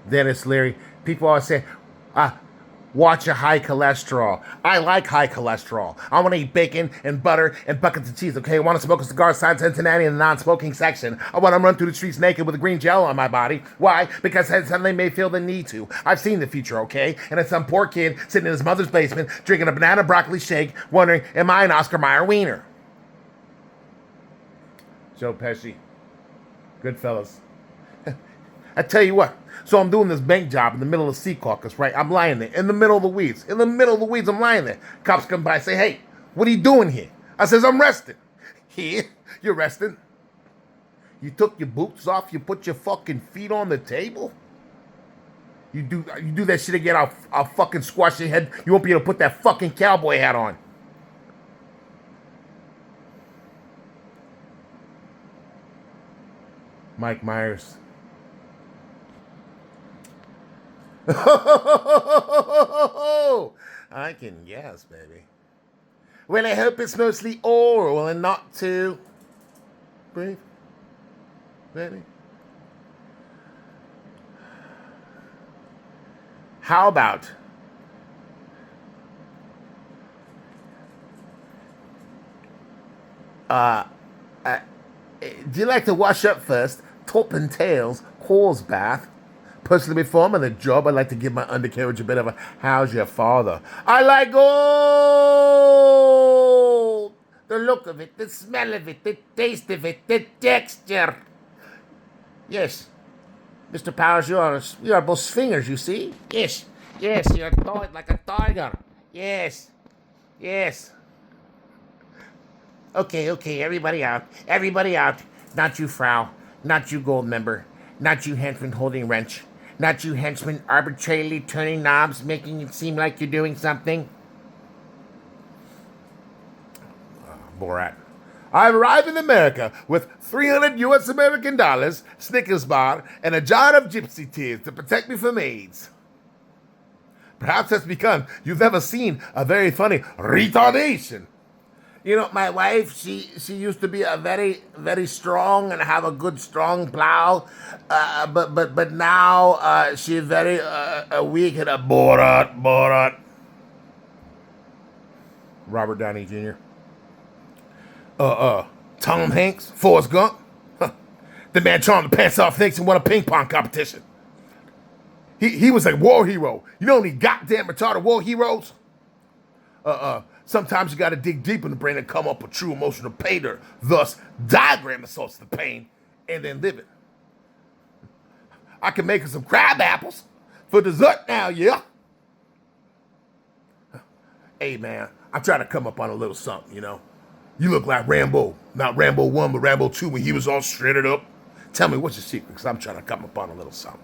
Dennis Leary. People always say, uh, watch your high cholesterol. I like high cholesterol. I want to eat bacon and butter and buckets of cheese, okay? I want to smoke a cigar outside Cincinnati in the non-smoking section. I want to run through the streets naked with a green gel on my body. Why? Because suddenly may feel the need to. I've seen the future, okay? And it's some poor kid sitting in his mother's basement drinking a banana broccoli shake wondering, am I an Oscar Mayer wiener? Joe Pesci. Goodfellas. I tell you what. So I'm doing this bank job in the middle of Sea Caucus, right? I'm lying there in the middle of the weeds. In the middle of the weeds, I'm lying there. Cops come by and say, hey, what are you doing here? I says, I'm resting. Here? You're resting? You took your boots off? You put your fucking feet on the table? You do that shit again, I'll fucking squash your head. You won't be able to put that fucking cowboy hat on. Mike Myers. I can guess, baby. Well, I hope it's mostly oral and not too brief, baby. How about do you like to wash up first? Top and tails, horse bath. Personally, before I'm on the job, I like to give my undercarriage a bit of a how's your father. I like gold! The look of it, the smell of it, the taste of it, the texture. Yes, Mr. Powers, you are both swingers, you see? Yes, you're tight like a tiger. Yes. Okay, everybody out. Not you, Frau. Not you, gold member. Not you, henchman holding wrench. Not you, henchman arbitrarily turning knobs, making it seem like you're doing something. Borat. I've arrived in America with 300 U.S. American dollars, Snickers bar, and a jar of gypsy tears to protect me from AIDS. Perhaps that's because you've never seen a very funny retardation. You know, my wife, she used to be a very, very strong and have a good, strong plow. But now she's very weak and a Borat. Robert Downey Jr. Tom Hanks, Forrest Gump. Huh. The man charmed the pants off Hanks and won a ping pong competition. He was a war hero. You know any goddamn retarded war heroes? Sometimes you gotta dig deep in the brain and come up with true emotional pain, or thus diagram the source of the pain, and then live it. I can make some crab apples for dessert now, yeah? Hey man, I'm trying to come up on a little something, you know? You look like Rambo, not Rambo 1, but Rambo 2 when he was all shredded up. Tell me what's your secret, because I'm trying to come up on a little something.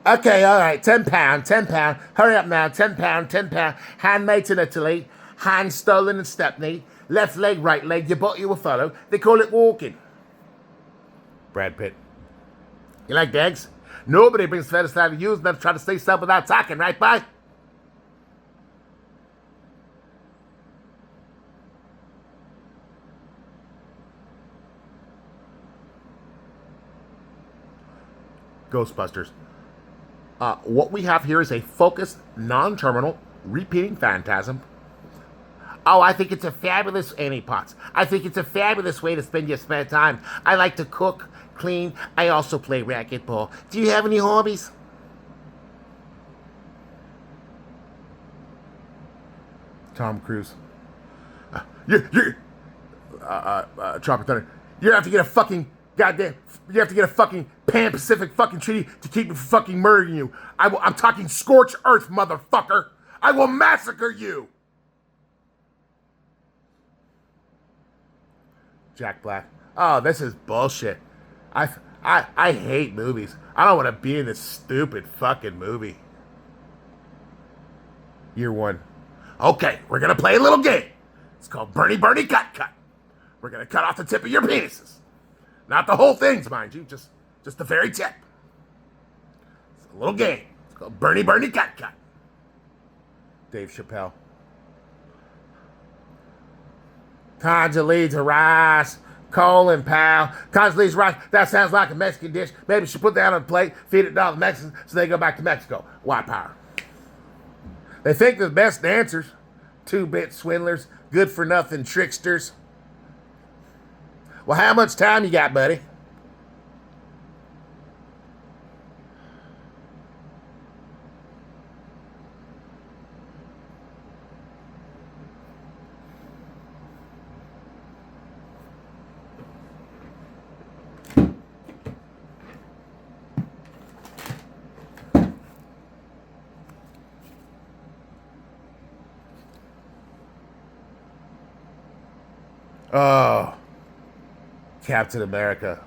Okay, all right, £10. Hurry up now, £10. Handmade in Italy, hand stolen in Stepney, left leg, right leg, you bought you a fellow. They call it walking. Brad Pitt. You like eggs? Nobody brings feathers out of use enough to try to stay still without talking, right, bye? Ghostbusters. What we have here is a focused, non-terminal, repeating phantasm. Oh, I think it's a fabulous, Annie Potts. I think it's a fabulous way to spend your spare time. I like to cook, clean. I also play racquetball. Do you have any hobbies? Tom Cruise. You're Tropic Thunder. You have to get a fucking goddamn. You have to get a fucking Pan-Pacific fucking treaty to keep me from fucking murdering you. I'm talking scorched earth, motherfucker. I will massacre you. Jack Black. Oh, this is bullshit. I hate movies. I don't want to be in this stupid fucking movie. Year one. Okay, we're gonna play a little game. It's called Bernie Cut. We're gonna cut off the tip of your penises. Not the whole things, mind you, just the very tip. It's a little game. It's called Bernie Cut. Dave Chappelle. Condoleezza Rice, Colin Powell. Condoleezza Rice, that sounds like a Mexican dish. Maybe we should put that on a plate, feed it to all the Mexicans so they go back to Mexico. White power. They think they're the best dancers. Two-bit swindlers, good-for-nothing tricksters. Well, how much time you got, buddy? Oh, Captain America.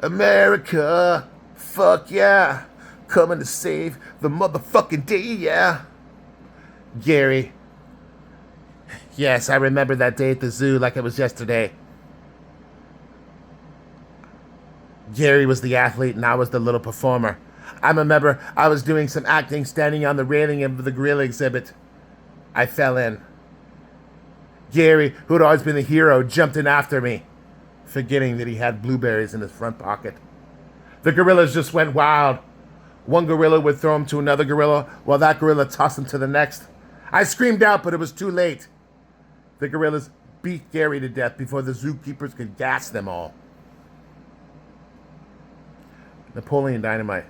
America, fuck yeah. Coming to save the motherfucking day, yeah. Gary. Yes, I remember that day at the zoo like it was yesterday. Gary was the athlete and I was the little performer. I remember I was doing some acting standing on the railing of the gorilla exhibit. I fell in. Gary, who had always been the hero, jumped in after me, forgetting that he had blueberries in his front pocket. The gorillas just went wild. One gorilla would throw him to another gorilla, while that gorilla tossed him to the next. I screamed out, but it was too late. The gorillas beat Gary to death before the zookeepers could gas them all. Napoleon Dynamite.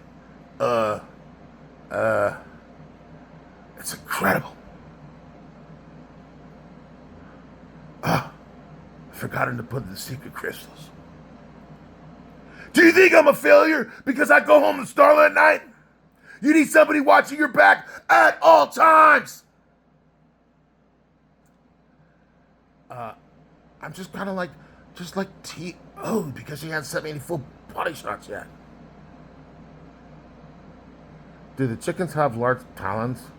It's incredible. I forgot him to put in the secret crystals. Do you think I'm a failure because I go home to Starla at night? You need somebody watching your back at all times. I'm just kind of like T.O. because he hasn't sent me any full body shots yet. Do the chickens have large talons?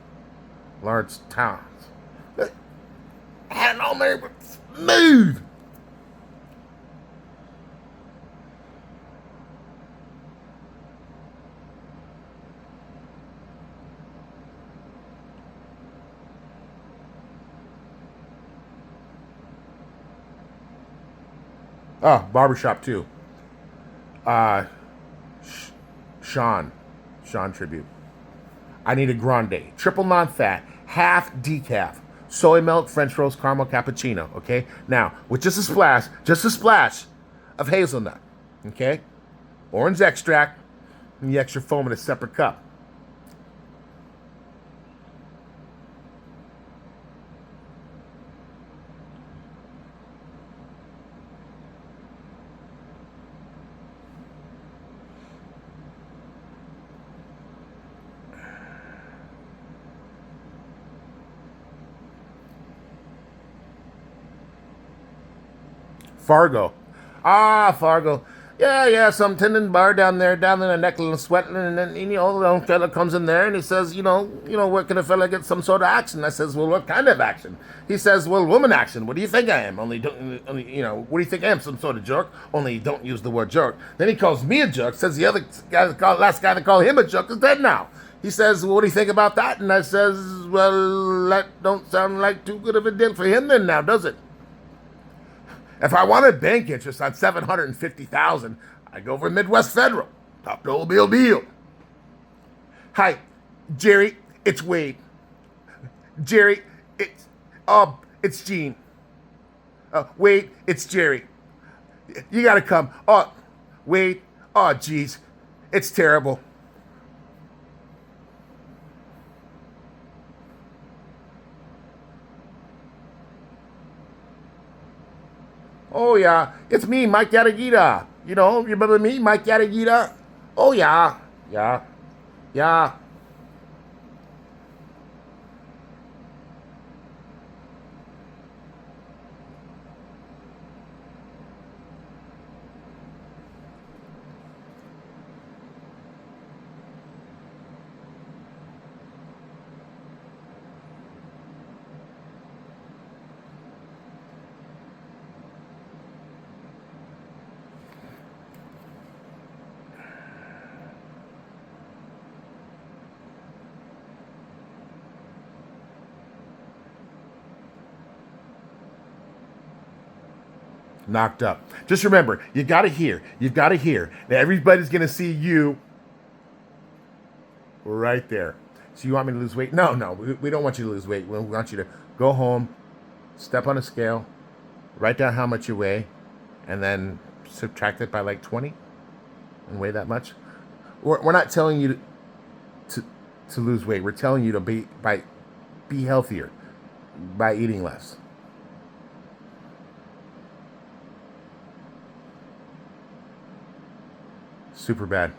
Large talons. I don't know, man, but smooth. Oh, barbershop too. Sean tribute. I need a grande, triple non-fat, half decaf, soy milk, French roast, caramel cappuccino. Okay, now with just a splash of hazelnut. Okay, orange extract, and the extra foam in a separate cup. Fargo. Fargo. Yeah, some tendon bar down in the Necklace, sweating, and then, the fella comes in there and he says, where can a fella get some sort of action? I says, well, what kind of action? He says, well, woman action. What do you think I am? What do you think I am? Some sort of jerk? Only don't use the word jerk. Then he calls me a jerk, says the other guy, last guy that called him a jerk is dead now. He says, well, what do you think about that? And I says, well, that don't sound like too good of a deal for him then now, does it? If I wanted bank interest on $750,000, I'd go for Midwest Federal. Top dollar deal. Hi, Jerry. It's Wade. Jerry, it's Gene. Wade, it's Jerry. You gotta come. Wade. Geez, it's terrible. Oh, yeah, it's me, Mike Yadagita. You remember me, Mike Yadagita? Oh, yeah. Knocked up. Just remember, you got to hear. You've got to hear that everybody's going to see you right there. So you want me to lose weight? No, no. We don't want you to lose weight. We want you to go home, step on a scale, write down how much you weigh, and then subtract it by like 20 and weigh that much. We're not telling you to lose weight. We're telling you to be healthier by eating less. Super bad.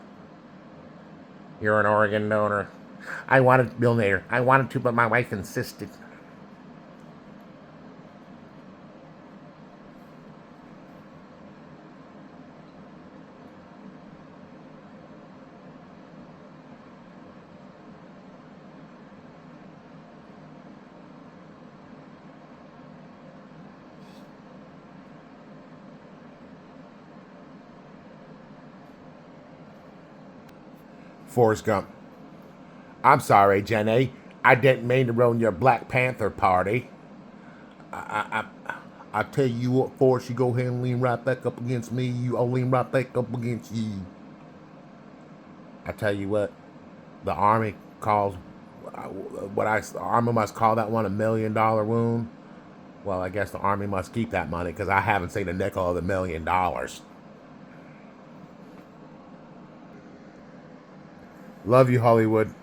You're an organ donor. I wanted Bill Nader. I wanted to, but my wife insisted. Forrest Gump. I'm sorry, Jenny. I didn't mean to ruin your Black Panther party. I tell you what, Forrest, you go ahead and lean right back up against me. I'll lean right back up against you. I tell you what, the Army calls the Army must call that one $1 million wound. Well, I guess the Army must keep that money because I haven't seen a nickel of $1 million. Love you, Hollywood.